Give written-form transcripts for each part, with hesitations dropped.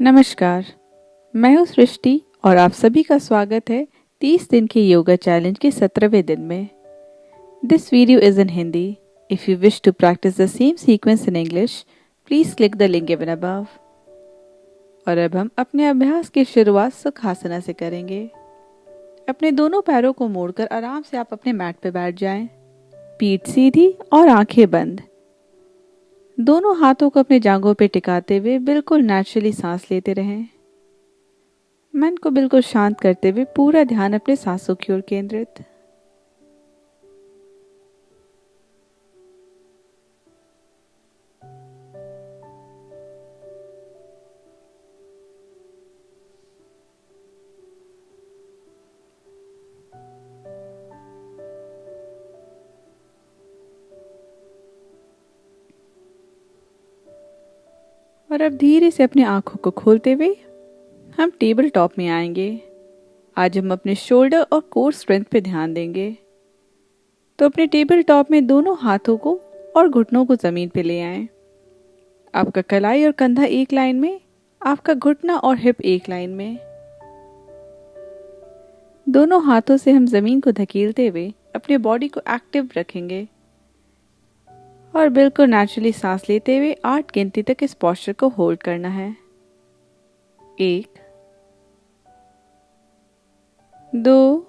नमस्कार। मैं हूँ सृष्टि और आप सभी का स्वागत है 30 दिन के योगा चैलेंज के 17वें दिन में। This video is in Hindi. If you wish to practice the same sequence in English, please click the link given above. और अब हम अपने अभ्यास की शुरुआत सुखासना से करेंगे। अपने दोनों पैरों को मोड़कर आराम से आप अपने मैट पर बैठ जाएं। पीठ सीधी और आंखें बंद। दोनों हाथों को अपने जांघों पे टिकाते हुए बिल्कुल नेचुरली सांस लेते रहें। मन को बिल्कुल शांत करते हुए पूरा ध्यान अपने सांसों की ओर केंद्रित। और अब धीरे से अपनी आंखों को खोलते हुए हम टेबल टॉप में आएंगे। आज हम अपने शोल्डर और कोर स्ट्रेंथ पे ध्यान देंगे। तो अपने टेबल टॉप में दोनों हाथों को और घुटनों को जमीन पे ले आएं। आपका कलाई और कंधा एक लाइन में, आपका घुटना और हिप एक लाइन में। दोनों हाथों से हम जमीन को धकेलते हुए अपने बॉडी को एक्टिव रखेंगे और बिल्कुल नेचुरली सांस लेते हुए 8 गिनती तक इस पोस्चर को होल्ड करना है। 1, 2,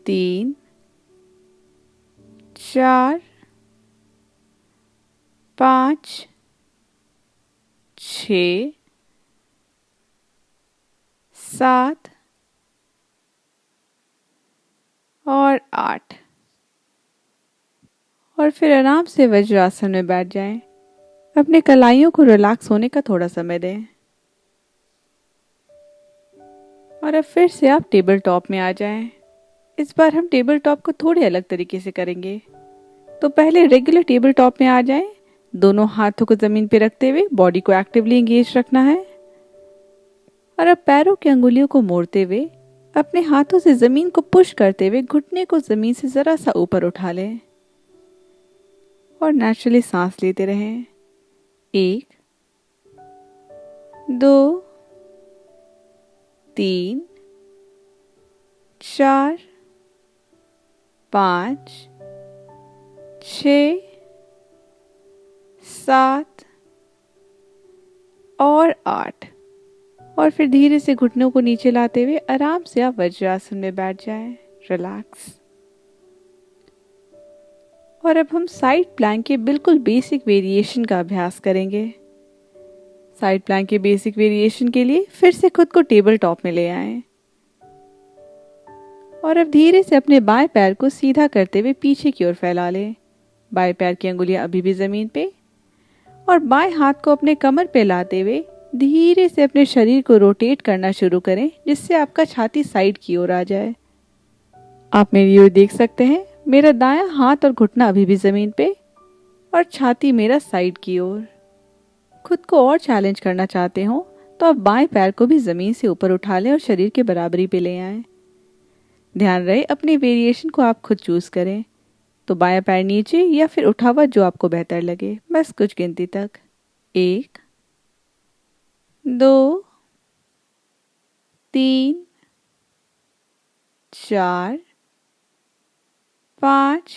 3, 4, 5, 6, 7 और 8। और फिर आराम से वज्रासन में बैठ जाएं। अपने कलाइयों को रिलैक्स होने का थोड़ा समय दें। और अब फिर से आप टेबल टॉप में आ जाएं। इस बार हम टेबल टॉप को थोड़े अलग तरीके से करेंगे। तो पहले रेगुलर टेबल टॉप में आ जाएं। दोनों हाथों को जमीन पे रखते हुए बॉडी को एक्टिवली एंगेज रखना है। और अब पैरों की अंगुलियों को मोड़ते हुए अपने हाथों से जमीन को पुश करते हुए घुटने को जमीन से जरा सा ऊपर उठा लें और नेचुरली सांस लेते रहें। 1, 2, 3, 4, 5, 6, 7 और 8। और फिर धीरे से घुटनों को नीचे लाते हुए आराम से आप वज्रासन में बैठ जाएं। रिलैक्स। और अब हम साइड प्लैंक के बिल्कुल बेसिक वेरिएशन का अभ्यास करेंगे। साइड प्लैंक के बेसिक वेरिएशन के लिए फिर से खुद को टेबल टॉप में ले आएं। और अब धीरे से अपने बाएं पैर को सीधा करते हुए पीछे की ओर फैला लें। बाएं पैर की अंगुलियां अभी भी जमीन पे और बाएं हाथ को अपने कमर पे लाते हुए धीरे से अपने शरीर को रोटेट करना शुरू करें, जिससे आपका छाती साइड की ओर आ जाए। आप मेरी ओर देख सकते हैं। मेरा दायां हाथ और घुटना अभी भी जमीन पे और छाती मेरा साइड की ओर। खुद को और चैलेंज करना चाहते हो तो आप बाएं पैर को भी जमीन से ऊपर उठा लें और शरीर के बराबरी पे ले आएं। ध्यान रहे अपने वेरिएशन को आप खुद चूज करें। तो बायां पैर नीचे या फिर उठा हुआ, जो आपको बेहतर लगे। बस कुछ गिनती तक। 1, 2, 3, 4, 5,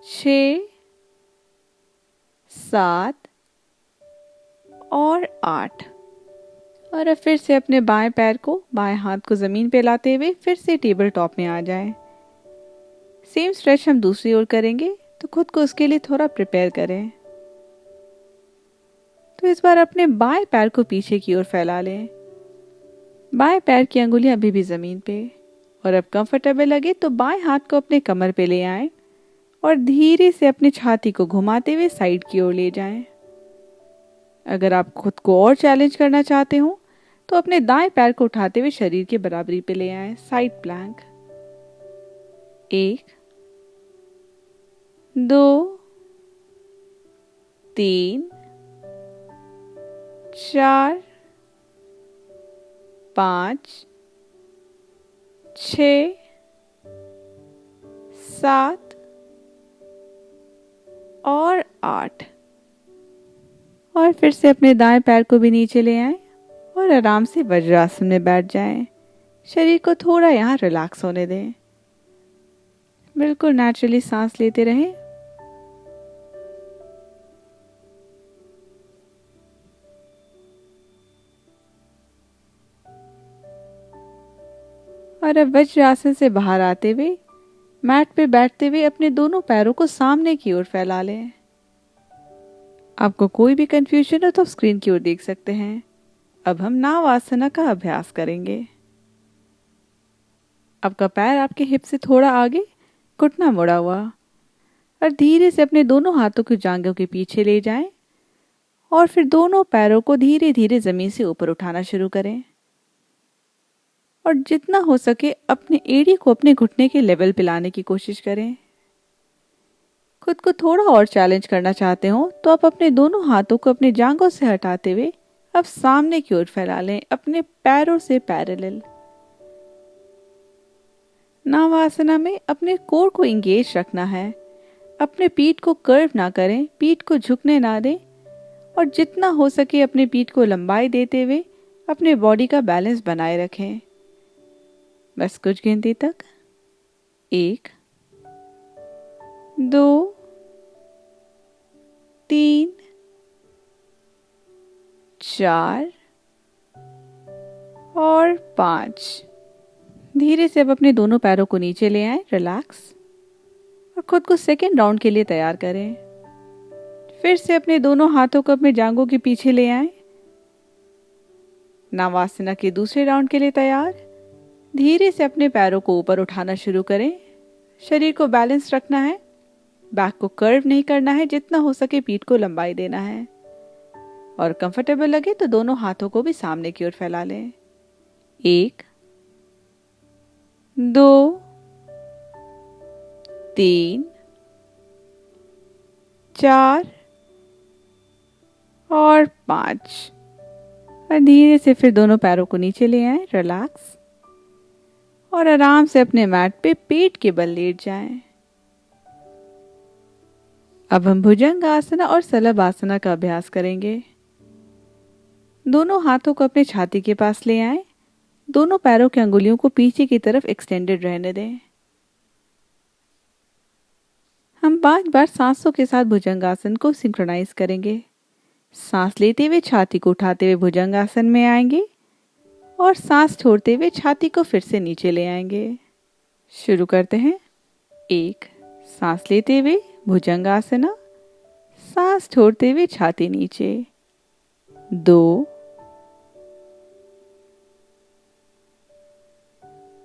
6, 7 और 8। और अब फिर से अपने बाएं पैर को, बाएं हाथ को जमीन पे लाते हुए फिर से टेबल टॉप में आ जाएं। सेम स्ट्रेच हम दूसरी ओर करेंगे, तो खुद को उसके लिए थोड़ा प्रिपेयर करें। तो इस बार अपने बाएं पैर को पीछे की ओर फैला लें। बाएं पैर की अंगुलियां अभी भी जमीन पे। और अब कंफर्टेबल लगे तो बाएं हाथ को अपने कमर पे ले आएं और धीरे से अपनी छाती को घुमाते हुए साइड की ओर ले जाएं। अगर आप खुद को और चैलेंज करना चाहते हो तो अपने दाएं पैर को उठाते हुए शरीर के बराबरी पे ले आएं। Side plank. 1, 2, 3, 4, 5, 6, 7 और 8। और फिर से अपने दाएं पैर को भी नीचे ले आएं और आराम से वज्रासन में बैठ जाएं। शरीर को थोड़ा यहाँ रिलैक्स होने दें। बिल्कुल नेचुरली सांस लेते रहें। और अब वज्रासन से बाहर आते हुए मैट पे बैठते हुए अपने दोनों पैरों को सामने की ओर फैला लें। आपको कोई भी कंफ्यूजन हो तो स्क्रीन की ओर देख सकते हैं। अब हम नाव आसना का अभ्यास करेंगे। आपका पैर आपके हिप से थोड़ा आगे, घुटना मुड़ा हुआ, और धीरे से अपने दोनों हाथों की जांघों के पीछे ले जाएं और फिर दोनों पैरों को धीरे धीरे जमीन से ऊपर उठाना शुरू करें और जितना हो सके अपने एड़ी को अपने घुटने के लेवल पे लाने की कोशिश करें। खुद को थोड़ा और चैलेंज करना चाहते हो तो आप अपने दोनों हाथों को अपने जांघों से हटाते हुए अब सामने की ओर फैला लें, अपने पैरों से पैरेलल। नावासना में अपने कोर को इंगेज रखना है। अपने पीठ को कर्व ना करें, पीठ को झुकने ना दें और जितना हो सके अपने पीठ को लंबाई देते हुए अपने बॉडी का बैलेंस बनाए रखें। बस कुछ गिनती तक। 1 2 3 4 और 5। धीरे से अब अपने दोनों पैरों को नीचे ले आएं, रिलैक्स, और खुद को सेकेंड राउंड के लिए तैयार करें। फिर से अपने दोनों हाथों को अपने जांघों के पीछे ले आएं। नावासना के दूसरे राउंड के लिए तैयार। धीरे से अपने पैरों को ऊपर उठाना शुरू करें। शरीर को बैलेंस रखना है, बैक को कर्व नहीं करना है, जितना हो सके पीठ को लंबाई देना है और कंफर्टेबल लगे तो दोनों हाथों को भी सामने की ओर फैला लें। 1 2 3 4 और 5। और धीरे से फिर दोनों पैरों को नीचे ले आएं, रिलैक्स, और आराम से अपने मैट पे पेट के बल लेट जाएं। अब हम भुजंग आसना और सलभ आसना का अभ्यास करेंगे। दोनों हाथों को अपने छाती के पास ले आएं। दोनों पैरों की अंगुलियों को पीछे की तरफ एक्सटेंडेड रहने दें। हम 5 बार सांसों के साथ भुजंगासन को सिंक्रोनाइज करेंगे। सांस लेते हुए छाती को उठाते हुए भुजंगासन में आएंगे और सांस छोड़ते हुए छाती को फिर से नीचे ले आएंगे। शुरू करते हैं। 1 सांस लेते हुए भुजंगासना, सांस छोड़ते हुए छाती नीचे। 2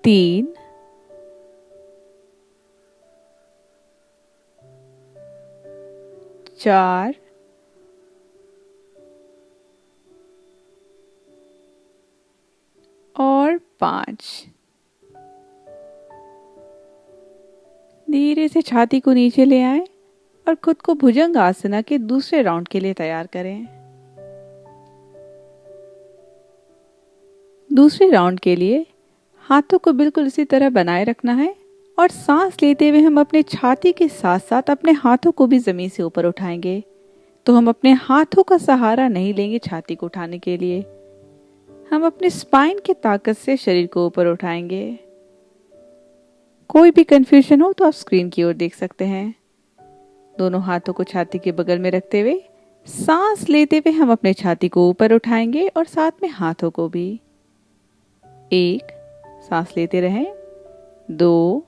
3 4 और 5। धीरे से छाती को नीचे ले आएं और खुद को भुजंग आसना के दूसरे राउंड के लिए तैयार करें। दूसरे राउंड के लिए हाथों को बिल्कुल इसी तरह बनाए रखना है और सांस लेते हुए हम अपने छाती के साथ साथ अपने हाथों को भी जमीन से ऊपर उठाएंगे। तो हम अपने हाथों का सहारा नहीं लेंगे छाती को उठाने के लिए, हम अपने स्पाइन की ताकत से शरीर को ऊपर उठाएंगे। कोई भी कंफ्यूजन हो तो आप स्क्रीन की ओर देख सकते हैं। दोनों हाथों को छाती के बगल में रखते हुए सांस लेते हुए हम अपने छाती को ऊपर उठाएंगे और साथ में हाथों को भी। 1 सांस लेते रहें। 2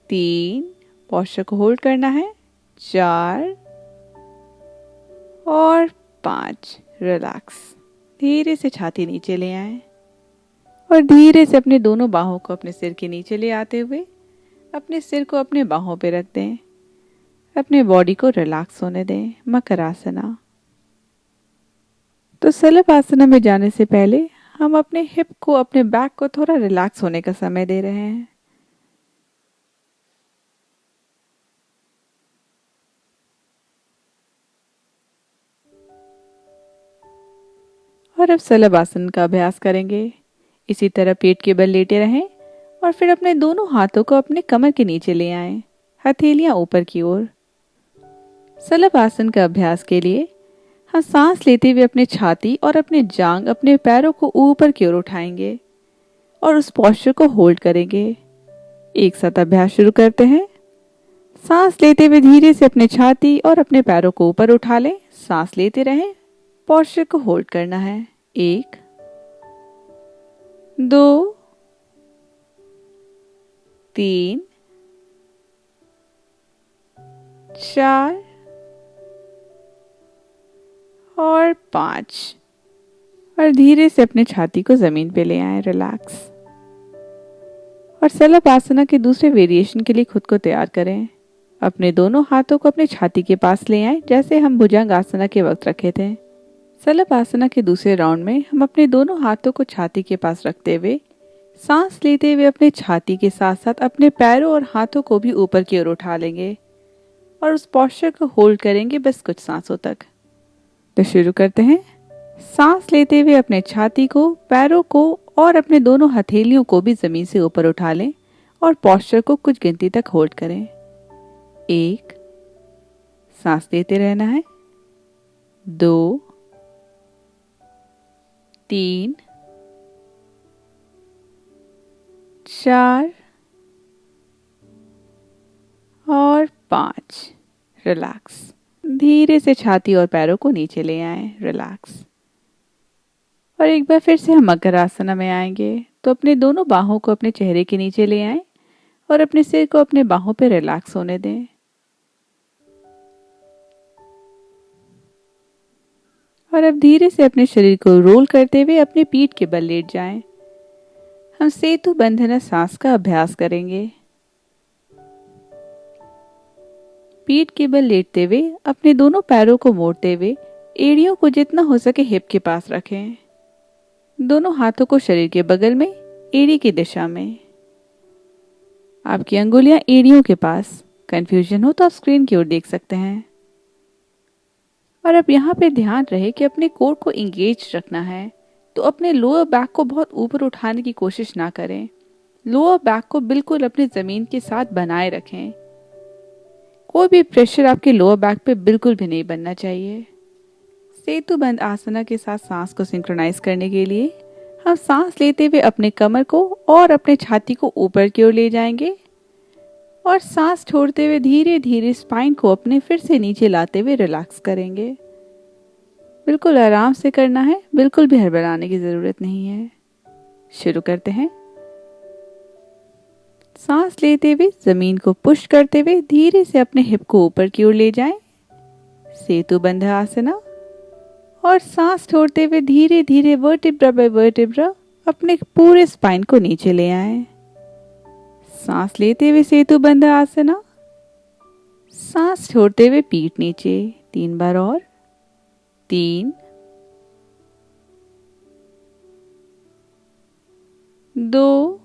3 पोस्चर को होल्ड करना है। 4 और 5 रिलैक्स। धीरे से छाती नीचे ले आएं और धीरे से अपने दोनों बाहों को अपने सिर के नीचे ले आते हुए अपने सिर को अपने बाहों पे रख दें। अपने बॉडी को रिलैक्स होने दें। मकर आसना। तो सलभ आसना में जाने से पहले हम अपने हिप को, अपने बैक को थोड़ा रिलैक्स होने का समय दे रहे हैं। और अब सलभ आसन का अभ्यास करेंगे। इसी तरह पेट के बल लेटे रहें और फिर अपने दोनों हाथों को अपने कमर के नीचे ले आएं, हथेलियां ऊपर की ओर। सलभ आसन का अभ्यास के लिए हम सांस लेते हुए अपने छाती और अपने जांग अपने पैरों को ऊपर की ओर उठाएंगे और उस पोस्चर को होल्ड करेंगे। एक साथ अभ्यास शुरू करते हैं। सांस लेते हुए धीरे से अपने छाती और अपने पैरों को ऊपर उठा लें। सांस लेते रहें। पोस्चर को होल्ड करना है। 1 2 3 4 और 5 और धीरे से अपने छाती को जमीन पे ले आए। रिलैक्स। और सलभ आसना के दूसरे वेरिएशन के लिए खुद को तैयार करें। अपने दोनों हाथों को अपने छाती के पास ले आए, जैसे हम भुजंग आसना के वक्त रखे थे। सलभ आसना के दूसरे राउंड में हम अपने दोनों हाथों को छाती के पास रखते हुए सांस लेते हुए अपने छाती के साथ साथ अपने पैरों और हाथों को भी ऊपर की ओर उठा लेंगे और उस पोस्चर को होल्ड करेंगे बस कुछ सांसों तक। तो शुरू करते हैं। सांस लेते हुए अपने छाती को, पैरों को और अपने दोनों हथेलियों को भी जमीन से ऊपर उठा लें और पोस्चर को कुछ गिनती तक होल्ड करें। 1 सांस लेते रहना है। 2 3 4 और 5। रिलैक्स। धीरे से छाती और पैरों को नीचे ले आएं। रिलैक्स। और एक बार फिर से हम मकर आसना में आएंगे। तो अपने दोनों बाहों को अपने चेहरे के नीचे ले आएं और अपने सिर को अपने बाहों पे रिलैक्स होने दें। और अब धीरे से अपने शरीर को रोल करते हुए अपने पीठ के बल लेट जाएं। हम सेतु बंधन सांस का अभ्यास करेंगे। पीठ के बल लेटते हुए अपने दोनों पैरों को मोड़ते हुए एड़ियों को जितना हो सके हिप के पास रखें। दोनों हाथों को शरीर के बगल में, एड़ी की दिशा में। आपकी अंगुलियां एड़ियों के पास। कंफ्यूजन हो तो आप स्क्रीन की ओर देख सकते हैं। और अब यहाँ पे ध्यान रहे कि अपने कोर को इंगेज रखना है, तो अपने लोअर बैक को बहुत ऊपर उठाने की कोशिश ना करें। लोअर बैक को बिल्कुल अपनी जमीन के साथ बनाए रखें। कोई भी प्रेशर आपके लोअर बैक पे बिल्कुल भी नहीं बनना चाहिए। सेतु बंद आसना के साथ सांस को सिंक्रोनाइज करने के लिए हम सांस लेते हुए अपने कमर को और अपने छाती को ऊपर की ओर ले जाएंगे और सांस छोड़ते हुए धीरे धीरे स्पाइन को अपने फिर से नीचे लाते हुए रिलैक्स करेंगे। बिल्कुल आराम से करना है, बिल्कुल भी हड़बड़ाने की जरूरत नहीं है। शुरू करते हैं। सांस लेते हुए जमीन को पुश करते हुए धीरे से अपने हिप को ऊपर की ओर ले जाएं। सेतु बंध आसना। और सांस छोड़ते हुए धीरे धीरे वर्टिब्रा बाय वर्टिब्रा अपने पूरे स्पाइन को नीचे ले आएं। सांस लेते हुए सेतु बंध आसना। सांस छोड़ते हुए पीठ नीचे 3 बार और। 3 2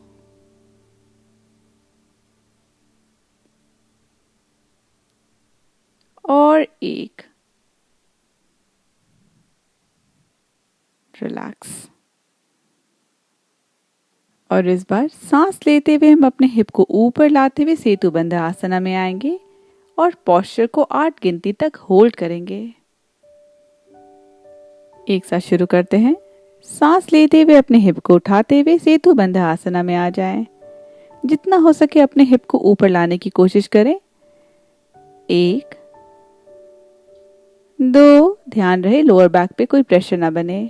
और 1। रिलैक्स। और इस बार सांस लेते हुए हम अपने हिप को ऊपर लाते हुए सेतु बंध आसना में आएंगे और पोस्चर को 8 गिनती तक होल्ड करेंगे। एक साथ शुरू करते हैं। सांस लेते हुए अपने हिप को उठाते हुए सेतु बंध आसना में आ जाएं। जितना हो सके अपने हिप को ऊपर लाने की कोशिश करें। 1 2 ध्यान रहे लोअर बैक पे कोई प्रेशर ना बने।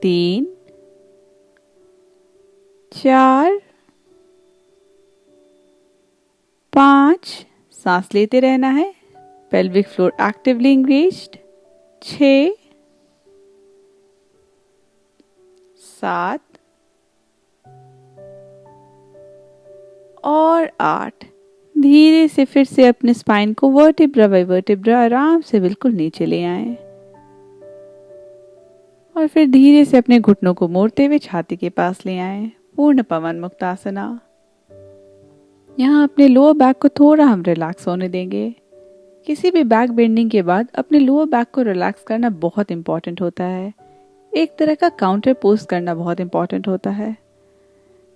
3 4 5 सांस लेते रहना है। Pelvic floor actively engaged. 6 7 और 8। धीरे से फिर से अपने स्पाइन को वर्टिब्रा बाय वर्टिब्रा आराम से बिल्कुल नीचे ले आएं। और फिर धीरे से अपने घुटनों को मोड़ते हुए छाती के पास ले आएं। पूर्ण पवन मुक्त आसना। यहाँ अपने लोअर बैक को थोड़ा हम रिलैक्स होने देंगे। किसी भी बैक बेंडिंग के बाद अपने लोअर बैक को रिलैक्स करना बहुत इंपॉर्टेंट होता है। एक तरह का काउंटर पोस्ट करना बहुत इंपॉर्टेंट होता है।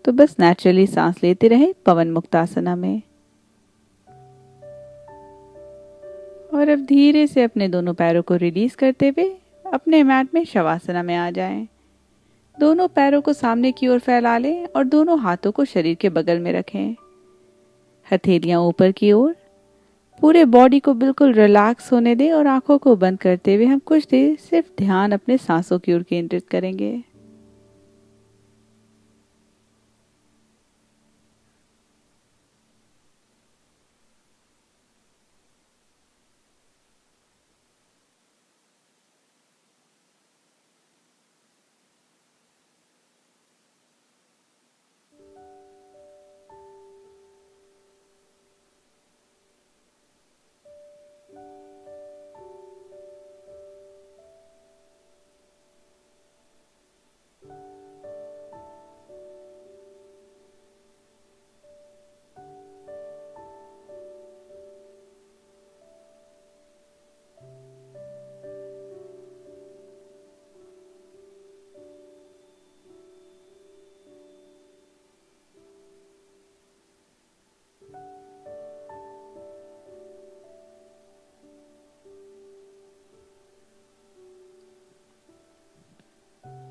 तो बस नेचुरली सांस लेते रहे पवन मुक्त आसना में। और अब धीरे से अपने दोनों पैरों को रिलीज करते हुए अपने मैट में शवासना में आ जाएं। दोनों पैरों को सामने की ओर फैला लें और दोनों हाथों को शरीर के बगल में रखें। हथेलियां ऊपर की ओर। पूरे बॉडी को बिल्कुल रिलैक्स होने दें और आंखों को बंद करते हुए हम कुछ देर सिर्फ ध्यान अपने सांसों की ओर केंद्रित करेंगे।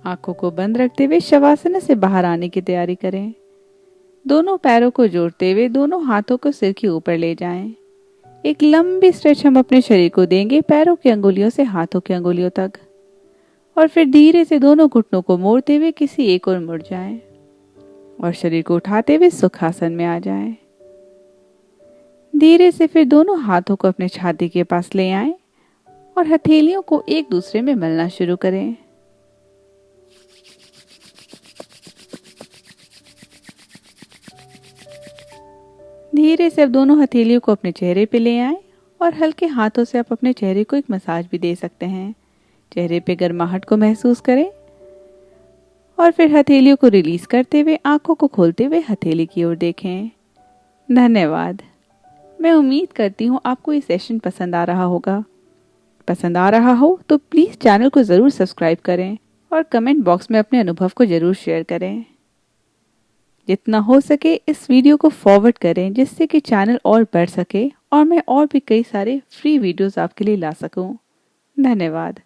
आंखों को बंद रखते हुए शवासना से बाहर आने की तैयारी करें। दोनों पैरों को जोड़ते हुए दोनों हाथों को सिर के ऊपर ले जाएं। एक लंबी स्ट्रेच हम अपने शरीर को देंगे, पैरों की अंगुलियों से हाथों की अंगुलियों तक, और फिर धीरे से दोनों घुटनों को मोड़ते हुए किसी एक ओर मुड़ जाएं और शरीर को उठाते हुए सुखासन में आ जाएं। धीरे से फिर दोनों हाथों को अपने छाती के पास ले आएं और हथेलियों को एक दूसरे में मलना शुरू करें। धीरे से अब दोनों हथेलियों को अपने चेहरे पे ले आएं और हल्के हाथों से आप अपने चेहरे को एक मसाज भी दे सकते हैं। चेहरे पे गर्माहट को महसूस करें और फिर हथेलियों को रिलीज करते हुए आंखों को खोलते हुए हथेली की ओर देखें। धन्यवाद। मैं उम्मीद करती हूँ आपको ये सेशन पसंद आ रहा होगा। पसंद आ रहा हो तो प्लीज़ चैनल को ज़रूर सब्सक्राइब करें और कमेंट बॉक्स में अपने अनुभव को ज़रूर शेयर करें। जितना हो सके इस वीडियो को फॉरवर्ड करें जिससे कि चैनल और बढ़ सके और मैं और भी कई सारे फ्री वीडियोस आपके लिए ला सकूं। धन्यवाद।